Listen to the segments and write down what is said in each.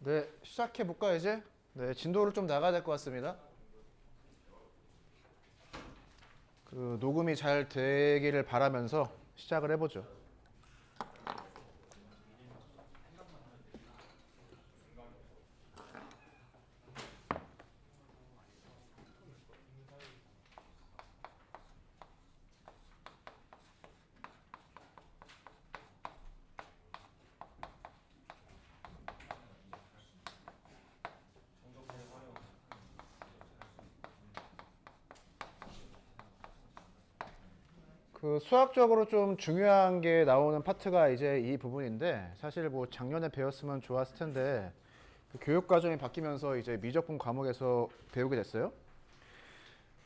네, 시작해볼까 이제? 네, 진도를 좀 나가야 될 것 같습니다. 그 녹음이 잘 되기를 바라면서 시작을 해보죠. 그 수학적으로 좀 중요한 게 나오는 파트가 이제 이 부분인데, 사실 뭐 작년에 배웠으면 좋았을 텐데 그 교육 과정이 바뀌면서 이제 미적분 과목에서 배우게 됐어요.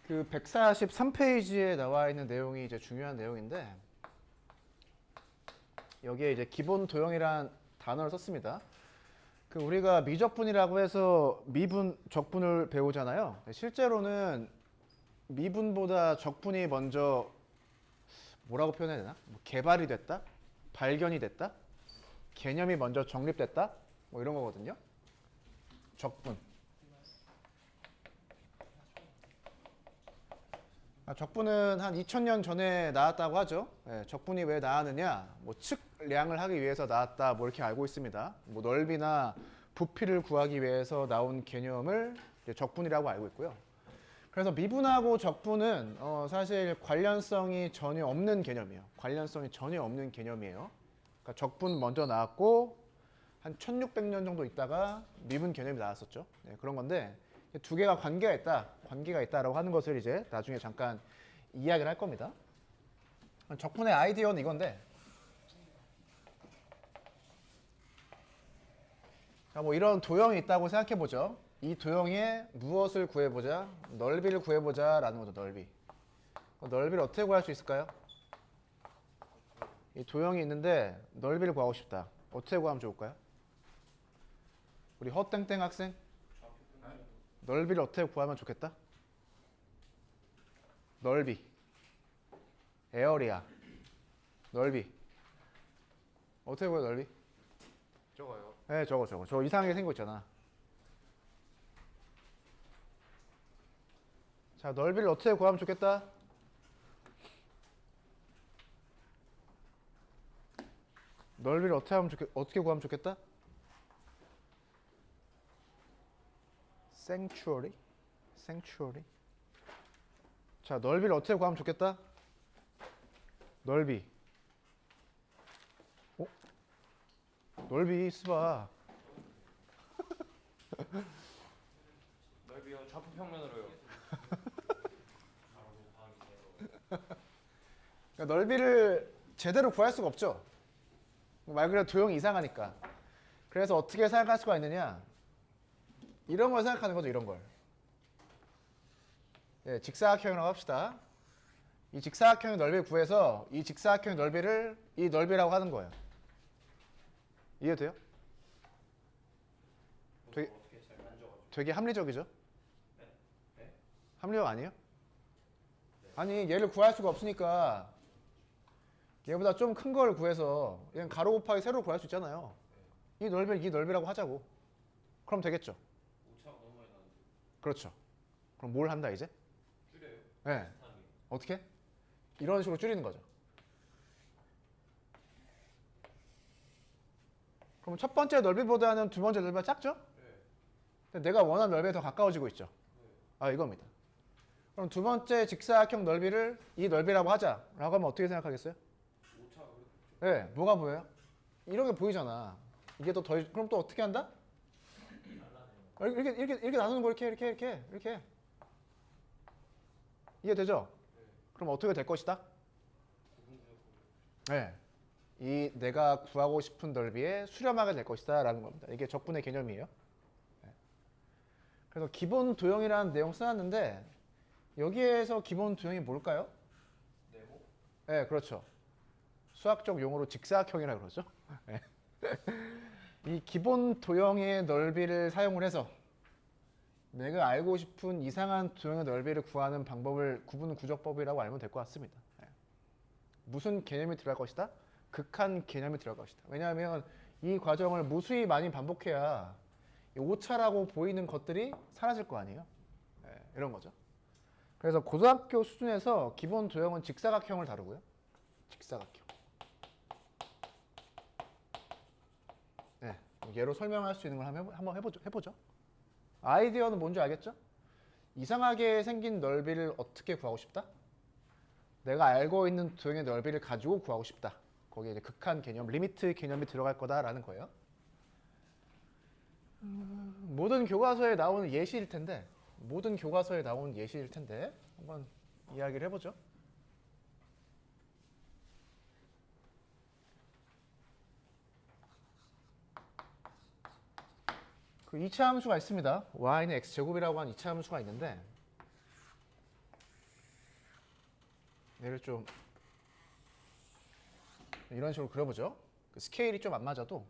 그 143페이지에 나와 있는 내용이 이제 중요한 내용인데, 여기에 이제 기본 도형이란 단어를 썼습니다. 그 우리가 미적분이라고 해서 미분, 적분을 배우잖아요. 실제로는 미분보다 적분이 먼저 뭐라고 표현해야 되나? 뭐 개발이 됐다? 발견이 됐다? 개념이 먼저 정립됐다? 뭐 이런 거거든요. 적분. 적분은 한 2000년 전에 나왔다고 하죠. 예, 적분이 왜 나왔느냐? 뭐 측량을 하기 위해서 나왔다. 뭐 이렇게 알고 있습니다. 뭐 넓이나 부피를 구하기 위해서 나온 개념을 이제 적분이라고 알고 있고요. 그래서 미분하고 적분은 사실 관련성이 전혀 없는 개념이에요. 관련성이 전혀 없는 개념이에요. 그러니까 적분 먼저 나왔고 한 1600년 정도 있다가 미분 개념이 나왔었죠. 네, 그런 건데 두 개가 관계가 있다라고 하는 것을 이제 나중에 잠깐 이야기를 할 겁니다. 적분의 아이디어는 이건데, 자, 뭐 이런 도형이 있다고 생각해 보죠. 이 도형에 무엇을 구해보자? 넓이를 구해보자 라는 거죠. 넓이. 넓이를 어떻게 구할 수 있을까요? 이 도형이 있는데 넓이를 구하고 싶다. 어떻게 구하면 좋을까요? 우리 허땡땡 학생? 넓이를 어떻게 구하면 좋겠다? 넓이. 에어리아. 넓이. 어떻게 구해 넓이? 저거요. 네, 저거. 저 이상하게 생긴 거 있잖아. 자, 넓이를 어떻게 구하면 좋겠다? 넓이를 어떻게 구하면 좋겠다? sanctuary. 자, 넓이를 어떻게 구하면 좋겠다? 넓이. 넓이 쓰봐. 넓이요. 좌표평면으로요. 그러니까 넓이를 제대로 구할 수가 없죠. 말 그대로 도형이 이상하니까. 그래서 어떻게 생각할 수가 있느냐? 이런 걸 생각하는 거죠, 이런 걸. 예, 직사각형이라고 합시다. 이 직사각형의 넓이를 구해서 이 직사각형의 넓이를 이 넓이라고 하는 거예요. 이해돼요? 되게 합리적이죠? 네? 합리적 아니에요? 아니, 얘를 구할 수가 없으니까 얘보다 좀 큰 걸 구해서 얘는 가로 곱하기 세로 구할 수 있잖아요. 이 넓이를 이 넓이라고 하자고. 그럼 되겠죠? 오차가 너무 많이 나는데. 그렇죠. 그럼 뭘 한다 이제? 줄여요? 네. 어떻게? 이런 식으로 줄이는 거죠. 그럼 첫 번째 넓이보다는 두 번째 넓이가 작죠? 네. 근데 내가 원하는 넓이에 더 가까워지고 있죠. 아, 이겁니다. 그럼 두 번째 직사각형 넓이를 이 넓이라고 하자라고 하면 어떻게 생각하겠어요? 오차가 그렇죠. 네, 뭐가 보여요? 이런 게 보이잖아. 이게 그럼 또 어떻게 한다? 이렇게 나누는 거 이렇게. 이해되죠? 그럼 어떻게 될 것이다? 네. 이 내가 구하고 싶은 넓이에 수렴하게 될 것이다 라는 겁니다. 이게 적분의 개념이에요. 네. 그래서 기본 도형이라는 내용 써놨는데 여기에서 기본 도형이 뭘까요? 네모? 네, 그렇죠. 수학적 용어로 직사각형이라고 그러죠. 네. 이 기본 도형의 넓이를 사용을 해서 내가 알고 싶은 이상한 도형의 넓이를 구하는 방법을 구분 구적법이라고 알면 될 것 같습니다. 네. 무슨 개념이 들어갈 것이다? 극한 개념이 들어갈 것이다. 왜냐하면 이 과정을 무수히 많이 반복해야 이 오차라고 보이는 것들이 사라질 거 아니에요. 예, 이런 거죠. 그래서 고등학교 수준에서 기본 도형은 직사각형을 다루고요. 직사각형. 네, 예로 설명할 수 있는 걸 한번 해보죠. 아이디어는 뭔지 알겠죠? 이상하게 생긴 넓이를 어떻게 구하고 싶다? 내가 알고 있는 도형의 넓이를 가지고 구하고 싶다. 거기에 이제 극한 개념, 리미트 개념이 들어갈 거다라는 거예요. 모든 교과서에 나오는 예시일 텐데, 한번 이야기를 해보죠. 그 2차 함수가 있습니다. y는 x제곱이라고 하는 2차 함수가 있는데, 얘를 좀 이런 식으로 그려보죠. 그 스케일이 좀 안 맞아도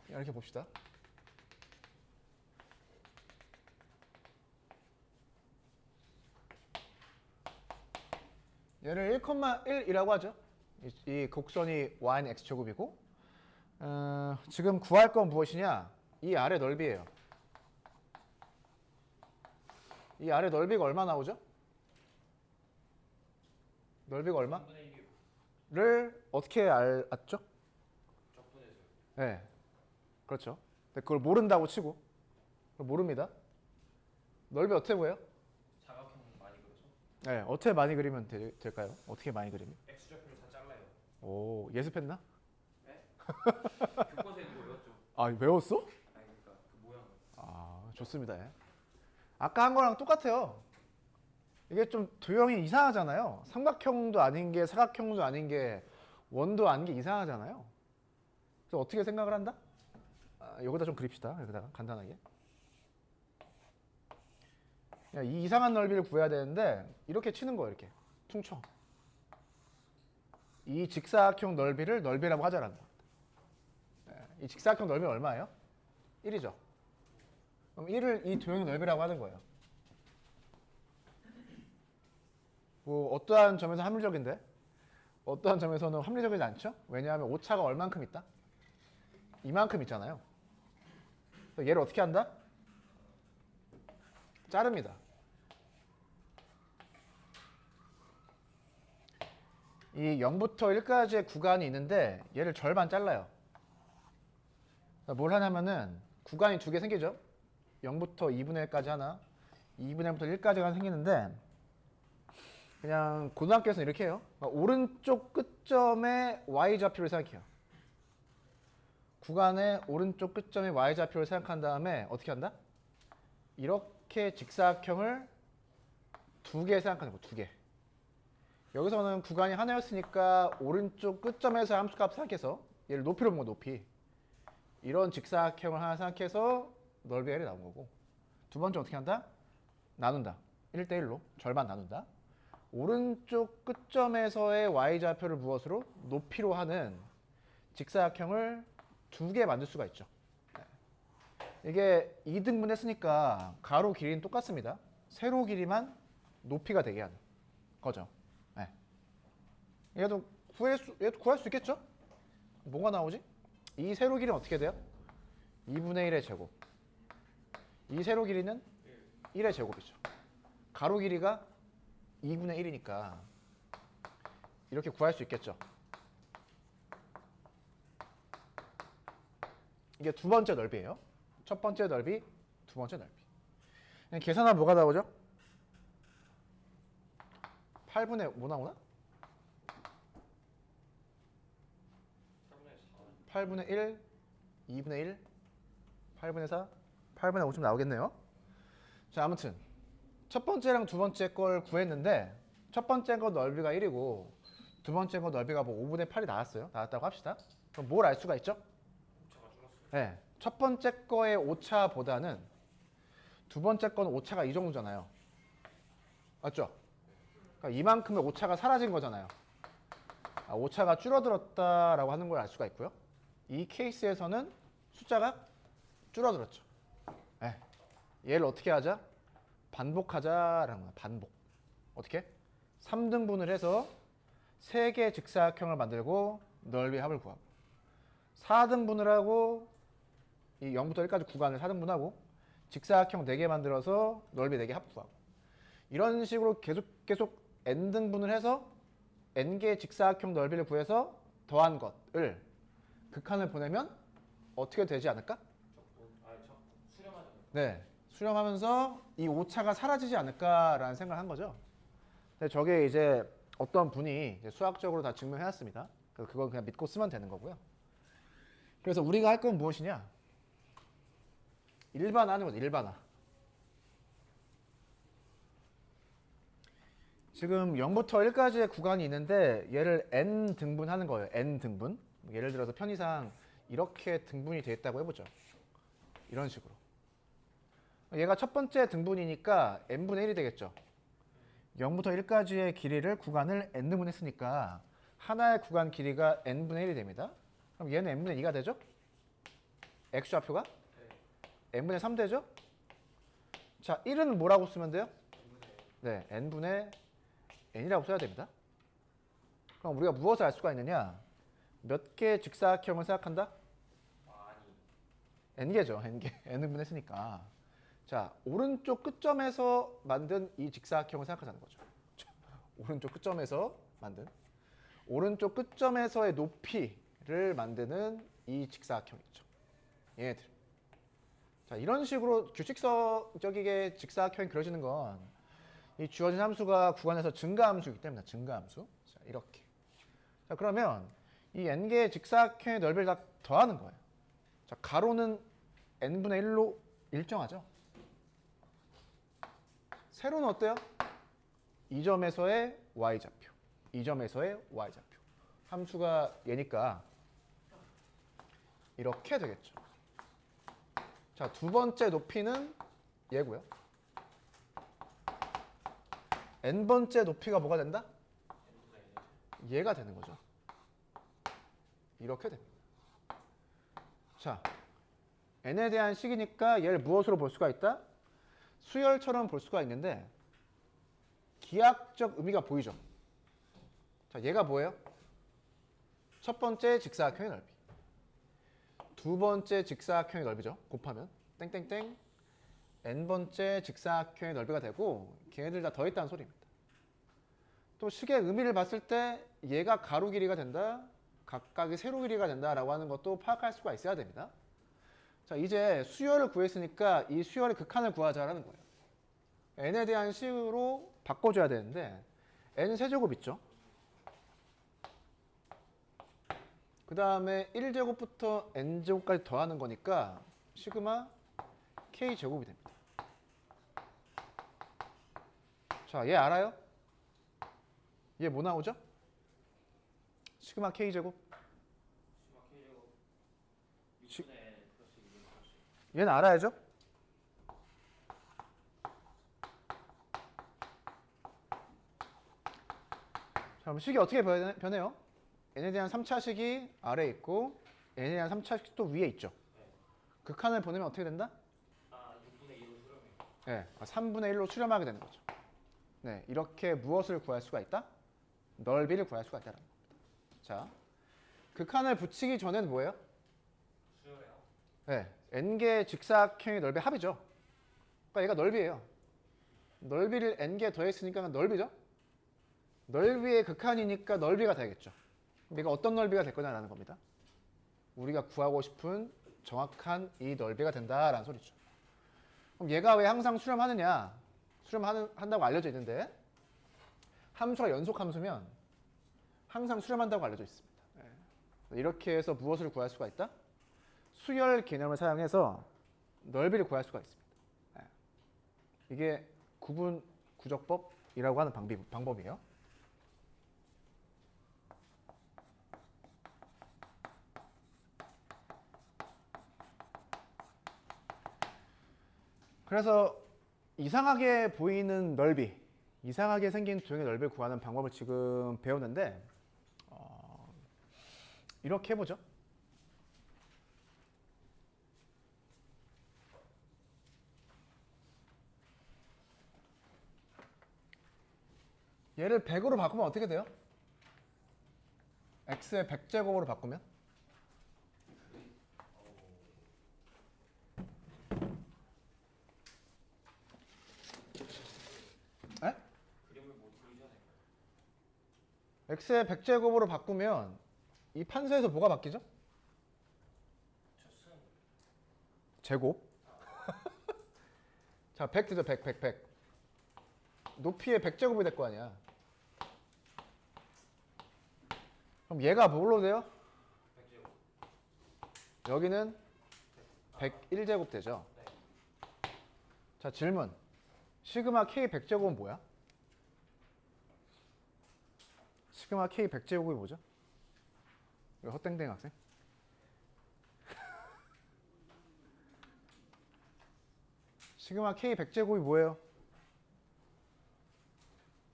이렇게 봅시다. 얘를 1,1이라고 하죠. 이 곡선이 y는 x제곱이고, 지금 구할 건 무엇이냐? 이 아래 넓이에요. 이 아래 넓이가 얼마 나오죠? 넓이가 얼마? 3분의 1이요. 를 어떻게 알았죠? 적분해서요. 네, 그렇죠. 근데 그걸 모른다고 치고, 그걸 모릅니다. 넓이 어떻게 구해요? 사각형 많이 그려서 네, 어떻게 많이 그리면 될까요? 어떻게 많이 그리면? x좌표를 다 잘라요. 오, 예습했나? 네? 교과서에도 외웠죠. 아, 외웠어? 아니 그러니까 그 모양을. 아, 좋습니다. 예. 아까 한 거랑 똑같아요. 이게 좀 도형이 이상하잖아요. 삼각형도 아닌 게 사각형도 아닌 게 원도 아닌 게 이상하잖아요. 그래서 어떻게 생각을 한다? 여기다 좀 그립시다. 여기다가 간단하게. 이 이상한 넓이를 구해야 되는데 이렇게 치는 거예요. 이렇게 퉁쳐. 이 직사각형 넓이를 넓이라고 하자라는 겁니다. 이 직사각형 넓이는 얼마예요? 1이죠. 그럼 1을 이 도형의 넓이라고 하는 거예요. 뭐 어떠한 점에서 합리적인데 어떠한 점에서는 합리적이지 않죠? 왜냐하면 오차가 얼만큼 있다? 이만큼 있잖아요. 얘를 어떻게 한다? 자릅니다. 이 0부터 1까지의 구간이 있는데 얘를 절반 잘라요. 뭘 하냐면은 구간이 두 개 생기죠. 0부터 2분의 1까지 하나, 2분의 1부터 1까지가 생기는데 그냥 고등학교에서는 이렇게 해요. 오른쪽 끝점의 y좌표를 생각해요. 구간의 오른쪽 끝점의 y좌표를 생각한 다음에 어떻게 한다? 이렇게 직사각형을 두 개 생각하는 거, 두 개. 여기서는 구간이 하나였으니까 오른쪽 끝점에서 함수값 생각해서 얘를 높이로 본 거, 높이. 이런 직사각형을 하나 생각해서 넓이 L이 나온 거고, 두 번째 어떻게 한다? 나눈다. 1대1로 절반 나눈다. 오른쪽 끝점에서의 y좌표를 무엇으로? 높이로 하는 직사각형을 두 개 만들 수가 있죠. 이게 2등분 했으니까 가로 길이는 똑같습니다. 세로 길이만 높이가 되게 하는 거죠. 네. 얘도 구할 수 있겠죠? 뭐가 나오지? 이 세로 길이는 어떻게 돼요? 2분의 1의 제곱. 이 세로 길이는 1의 제곱이죠. 가로 길이가 2분의 1이니까 이렇게 구할 수 있겠죠. 이게 두 번째 넓이에요. 첫 번째 넓이, 두 번째 넓이. 계산하면 뭐가 나오죠? 8분의 뭐 나오나? 8분의 1, 2분의 1, 8분의 4, 8분의 5쯤 나오겠네요. 자, 아무튼 첫 번째랑 두 번째 걸 구했는데 첫 번째 거 넓이가 1이고 두 번째 거 넓이가 뭐 5분의 8이 나왔다고 합시다. 그럼 뭘 알 수가 있죠? 오차가 줄었어요. 네, 첫 번째 거의 오차보다는 두 번째 거는 오차가 이 정도잖아요. 맞죠? 그러니까 이만큼의 오차가 사라진 거잖아요. 오차가 줄어들었다라고 하는 걸 알 수가 있고요. 이 케이스에서는 숫자가 줄어들었죠. 네. 얘를 어떻게 하자? 반복하자라는 거야. 반복. 어떻게? 3등분을 해서 3개의 직사각형을 만들고 넓이 합을 구하고 4등분을 하고 이 0부터 1까지 구간을 4등분하고 직사각형 4개 만들어서 넓이 4개 합 구하고 이런 식으로 계속 n등분을 해서 n개의 직사각형 넓이를 구해서 더한 것을 극한을 보내면 어떻게 되지 않을까? 수렴하자. 네, 수렴하면서 이 오차가 사라지지 않을까라는 생각을 한 거죠. 근데 저게 이제 어떤 분이 이제 수학적으로 다 증명해놨습니다. 그래서 그건 그냥 믿고 쓰면 되는 거고요. 그래서 우리가 할 건 무엇이냐? 일반화하는 거죠. 일반화. 지금 0부터 1까지의 구간이 있는데 얘를 n 등분하는 거예요. n 등분. 예를 들어서 편의상 이렇게 등분이 되어 있다고 해보죠. 이런 식으로. 얘가 첫 번째 등분이니까 n분의 1이 되겠죠. 0부터 1까지의 길이를 구간을 n등분 했으니까 하나의 구간 길이가 n분의 1이 됩니다. 그럼 얘는 n분의 2가 되죠? x좌표가? n분의 3 되죠? 자, 1은 뭐라고 쓰면 돼요? 네, n분의 n이라고 써야 됩니다. 그럼 우리가 무엇을 알 수가 있느냐? 몇 개의 직사각형을 생각한다? n개죠. n개. n등분 했으니까. 자, 오른쪽 끝점에서 만든 이 직사각형을 생각하자는 거죠. 오른쪽 끝점에서 만든 오른쪽 끝점에서의 높이를 만드는 이 직사각형 있죠. 얘네들. 자, 이런 식으로 규칙적이게 직사각형이 그려지는 건 이 주어진 함수가 구간에서 증가함수이기 때문에 증가함수. 자, 이렇게. 자, 그러면 이 n개의 직사각형의 넓이를 다 더하는 거예요. 자, 가로는 n분의 1로 일정하죠. 세로는 어때요? 이 점에서의 y좌표. 이 점에서의 y좌표. 함수가 얘니까 이렇게 되겠죠. 자, 두 번째 높이는 얘고요. n번째 높이가 뭐가 된다? 얘가 되는 거죠. 이렇게 됩니다. 자, n에 대한 식이니까 얘를 무엇으로 볼 수가 있다? 수열처럼 볼 수가 있는데 기하학적 의미가 보이죠? 자, 얘가 뭐예요? 첫 번째 직사각형의 넓이. 두 번째 직사각형의 넓이죠. 곱하면 땡땡땡 n번째 직사각형의 넓이가 되고 걔네들 다 더했다는 소리입니다. 또 식의 의미를 봤을 때 얘가 가로 길이가 된다. 각각이 세로 길이가 된다라고 하는 것도 파악할 수가 있어야 됩니다. 자, 이제 수열을 구했으니까 이 수열의 극한을 구하자라는 거예요. n에 대한 식으로 바꿔줘야 되는데 n 세제곱 있죠. 그 다음에 1제곱부터 n제곱까지 더하는 거니까 시그마 k제곱이 됩니다. 자, 얘 알아요? 얘 뭐 나오죠? 시그마 k제곱. 얘는 알아야죠? 자, 그럼 식이 어떻게 변해요? n에 대한 3차식이 아래에 있고 n에 대한 3차식이 또 위에 있죠. 극한을 보내면 어떻게 된다? 6분의 2로 수렴해요. 네, 3분의 1로 수렴하게 되는 거죠. 네, 이렇게 무엇을 구할 수가 있다? 넓이를 구할 수가 있다는 겁니다. 자, 극한을 붙이기 전에는 뭐예요? 수열해요. 네, n개의 직사각형의 넓이 합이죠. 그러니까 얘가 넓이에요. 넓이를 n개 더했으니까 넓이죠. 넓이의 극한이니까 넓이가 되겠죠. 얘가 어떤 넓이가 될 거냐라는 겁니다. 우리가 구하고 싶은 정확한 이 넓이가 된다라는 소리죠. 그럼 얘가 왜 항상 수렴하느냐? 수렴한다고 알려져 있는데 함수가 연속 함수면 항상 수렴한다고 알려져 있습니다. 이렇게 해서 무엇을 구할 수가 있다? 수열 개념을 사용해서 넓이를 구할 수가 있습니다. 이게 구분 구적법이라고 하는 방법이에요. 그래서 이상하게 보이는 넓이, 이상하게 생긴 도형의 넓이를 구하는 방법을 지금 배우는데 이렇게 해보죠. 얘를 100으로 바꾸면 어떻게 돼요? x의 100제곱으로 바꾸면? x의 100제곱으로 바꾸면 이 판서에서 뭐가 바뀌죠? 저승 제곱. 자, 100 되죠? 100. 높이의 100제곱이 될 거 아니야. 그럼 얘가 뭘로 돼요? 100제곱. 여기는 101제곱 되죠? 네. 자, 질문. 시그마 K 100제곱은 뭐야? 시그마 K 100제곱이 뭐죠? 우리 헛땡땡 학생? 시그마 K 100제곱이 뭐예요?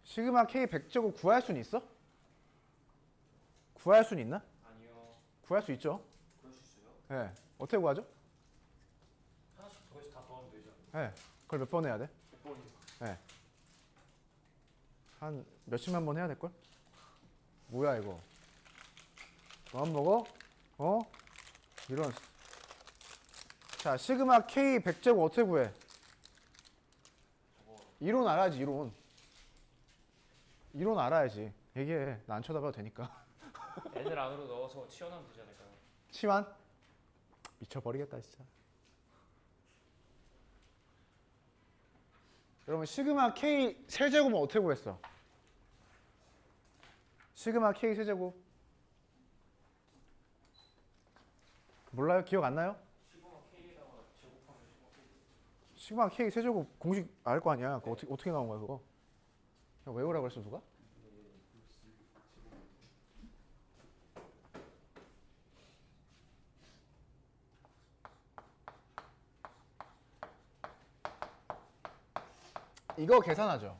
시그마 K 100제곱 구할 수는 있어? 구할 수는 있나? 아니요. 구할 수 있죠. 그럴 수 있어요? 네. 어떻게 구하죠? 하나씩 더해서 다 더하면 되죠. 네. 그걸 몇 번 해야 돼? 100번이니까. 네. 한 몇십만 번 해야 될걸? 뭐야 이거? 뭐 안 먹어? 어? 이런. 자, 시그마 K 100제곱 어떻게 구해? 이론 알아야지, 이론. 이론 알아야지. 얘기해. 나 안 쳐다봐도 되니까. n을 안으로 넣어서 치워넣으면 되지 않을까요? 치환? 미쳐버리겠다 진짜. 여러분 시그마 K 세제곱은 어떻게 구했어? 시그마 K 세제곱 몰라요? 기억 안 나요? 시그마 k에다가 제곱하면 시그마 k. 시그마 K 세제곱 공식 알 거 아니야. 그거 어떻게 나온 거야 그거? 그냥 외우라고 했어 누가? 이거 계산하죠.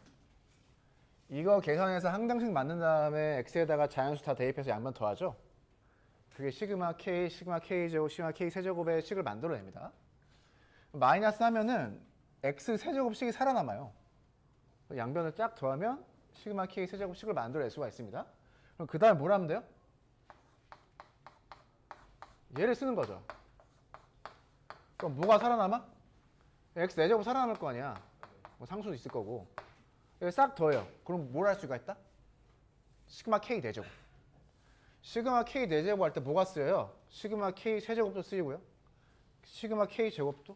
이거 계산해서 항등식 만든 다음에 x에다가 자연수 다 대입해서 양변 더하죠. 그게 시그마 k, 시그마 k 제곱, 시그마 k 세제곱의 식을 만들어냅니다. 마이너스 하면은 x 세제곱식이 살아남아요. 양변을 쫙 더하면 시그마 k 세제곱식을 만들어낼 수가 있습니다. 그럼 그 다음에 뭘 하면 돼요? 얘를 쓰는 거죠. 그럼 뭐가 살아남아? x 4제곱 살아남을 거 아니야. 뭐 상수도 있을 거고. 얘를 싹 더해요. 그럼 뭘 할 수가 있다? 시그마 k 4제곱. 시그마 k 4제곱 할 때 뭐가 쓰여요? 시그마 k 세제곱도 쓰이고요. 시그마 k 제곱도,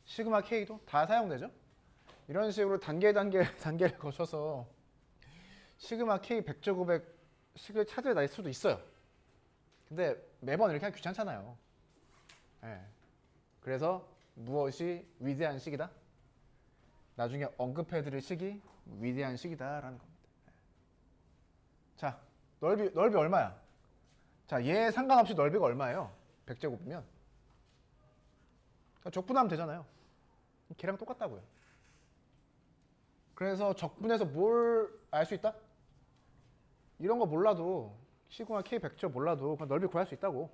시그마 k도 다 사용되죠. 이런 식으로 단계를 거쳐서 시그마 k 100제곱의 식을 찾아낼 수도 있어요. 근데 매번 이렇게 하기 귀찮잖아요. 네. 그래서 무엇이 위대한 식이다? 나중에 언급해드릴 식이 위대한 식이다라는 겁니다. 자, 넓이 얼마야? 자, 얘 상관없이 넓이가 얼마예요? 100제곱이면 적분하면 되잖아요. 걔랑 똑같다고요. 그래서 적분해서 뭘 알 수 있다? 이런 거 몰라도 시그마 K 100제곱 몰라도 그냥 넓이 구할 수 있다고.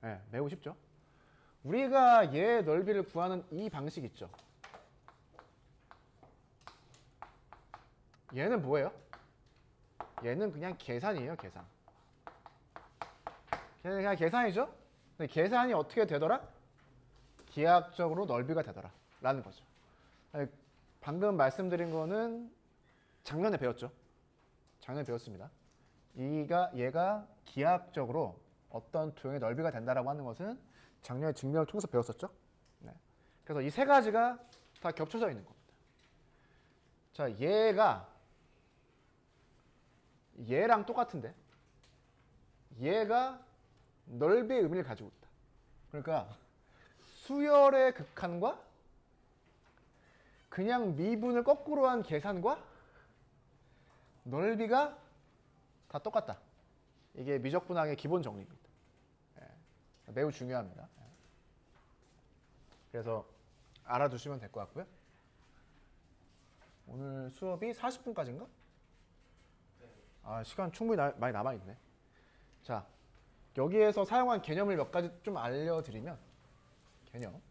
네, 매우 쉽죠. 우리가 얘 넓이를 구하는 이 방식 있죠. 얘는 뭐예요? 얘는 그냥 계산이에요, 계산. 걔는 그냥 계산이죠? 근데 계산이 어떻게 되더라? 기하학적으로 넓이가 되더라. 라는 거죠. 아니, 방금 말씀드린 거는 작년에 배웠죠. 작년에 배웠습니다. 얘가 기하학적으로 어떤 도형의 넓이가 된다라고 하는 것은 작년에 증명을 통해서 배웠었죠. 네. 그래서 이 세 가지가 다 겹쳐져 있는 겁니다. 자, 얘랑 똑같은데 얘가 넓이의 의미를 가지고 있다. 그러니까 수열의 극한과 그냥 미분을 거꾸로 한 계산과 넓이가 다 똑같다. 이게 미적분학의 기본 정리입니다. 예, 매우 중요합니다. 예. 그래서 알아두시면 될 것 같고요. 오늘 수업이 40분까지인가? 아, 시간 충분히 많이 남아있네. 자, 여기에서 사용한 개념을 몇 가지 좀 알려드리면 개념.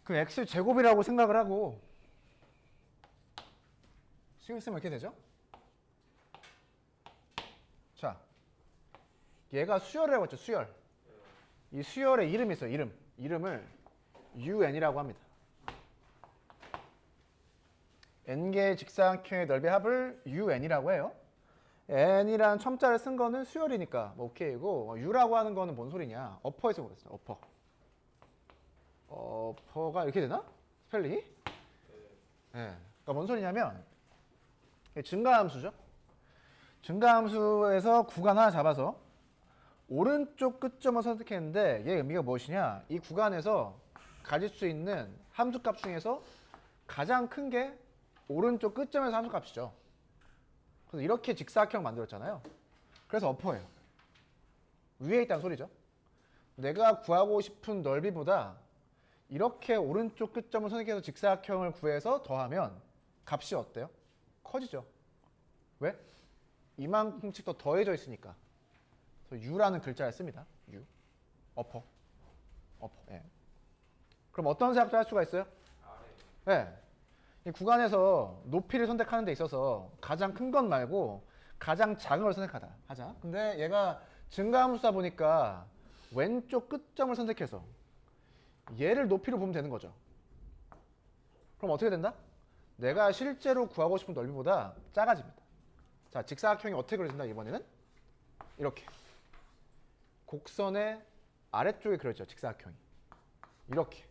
그 x 제곱이라고 생각을 하고 식을 쓰면 이렇게 되죠? 자, 얘가 수열이라고 했죠. 수열. 이 수열에 이름이 있어요. 이름을 un이라고 합니다. n개의 직사각형의 넓이 합을 un이라고 해요. n이란 첨자를 쓴 거는 수열이니까 뭐 오케이고, u라고 하는 거는 뭔 소리냐? 어퍼에서 그랬어요. 어퍼가 이렇게 되나? 스펠링이? 네. 그러니까 뭔 소리냐면 증가함수죠. 증가함수에서 구간 하나 잡아서 오른쪽 끝점을 선택했는데 얘 의미가 무엇이냐? 이 구간에서 가질 수 있는 함수값 중에서 가장 큰 게 오른쪽 끝점에서 함수값이죠. 그래서 이렇게 직사각형 만들었잖아요. 그래서 어퍼예요. 위에 있다는 소리죠. 내가 구하고 싶은 넓이보다 이렇게 오른쪽 끝점을 선택해서 직사각형을 구해서 더하면 값이 어때요? 커지죠. 왜? 이만큼씩 더 더해져 있으니까. 그래서 u라는 글자를 씁니다. u. 어퍼. 예. 그럼 어떤 생각도 할 수가 있어요? 네. 이 구간에서 높이를 선택하는 데 있어서 가장 큰 것 말고 가장 작은 걸 선택하자. 근데 얘가 증가함수다 보니까 왼쪽 끝점을 선택해서 얘를 높이로 보면 되는 거죠. 그럼 어떻게 된다? 내가 실제로 구하고 싶은 넓이보다 작아집니다. 자, 직사각형이 어떻게 그려진다 이번에는? 이렇게. 곡선의 아래쪽에 그려져 직사각형이. 이렇게.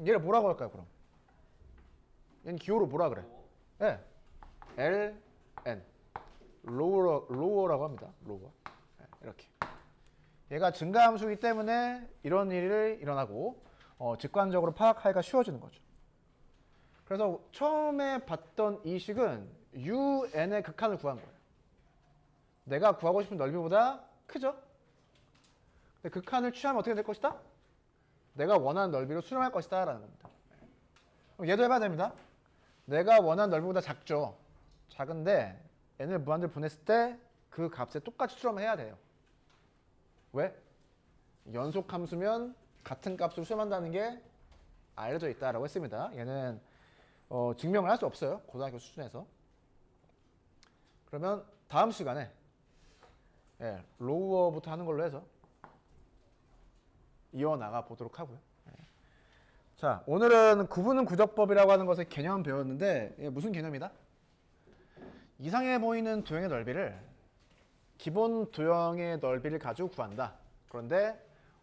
얘를 뭐라고 할까요, 그럼? 얘는 기호로 뭐라 그래? 네. L, N. 로어라고 합니다. 로어. 네, 이렇게. 얘가 증가함수이기 때문에 이런 일이 일어나고 직관적으로 파악하기가 쉬워지는 거죠. 그래서 처음에 봤던 이 식은 un의 극한을 구한 거예요. 내가 구하고 싶은 넓이보다 크죠? 근데 극한을 취하면 어떻게 될 것이다? 내가 원하는 넓이로 수렴할 것이다 라는 겁니다. 그럼 얘도 해봐야 됩니다. 내가 원하는 넓이보다 작죠. 작은데 n을 무한대로 보냈을 때 그 값에 똑같이 수렴을 해야 돼요. 왜? 연속함수면 같은 값으로 수렴한다는 게 알려져 있다라고 했습니다. 얘는 증명을 할 수 없어요. 고등학교 수준에서. 그러면 다음 시간에 로우어부터 하는 걸로 해서 이어나가 보도록 하고요. 자, 오늘은 구분은 구적법이라고 하는 것의 개념 배웠는데 이게 무슨 개념이다? 이상해 보이는 도형의 넓이를 기본 도형의 넓이를 가지고 구한다. 그런데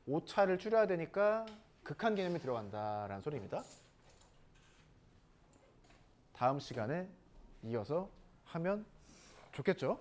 오차를 줄여야 되니까 극한 개념이 들어간다라는 소리입니다. 다음 시간에 이어서 하면 좋겠죠?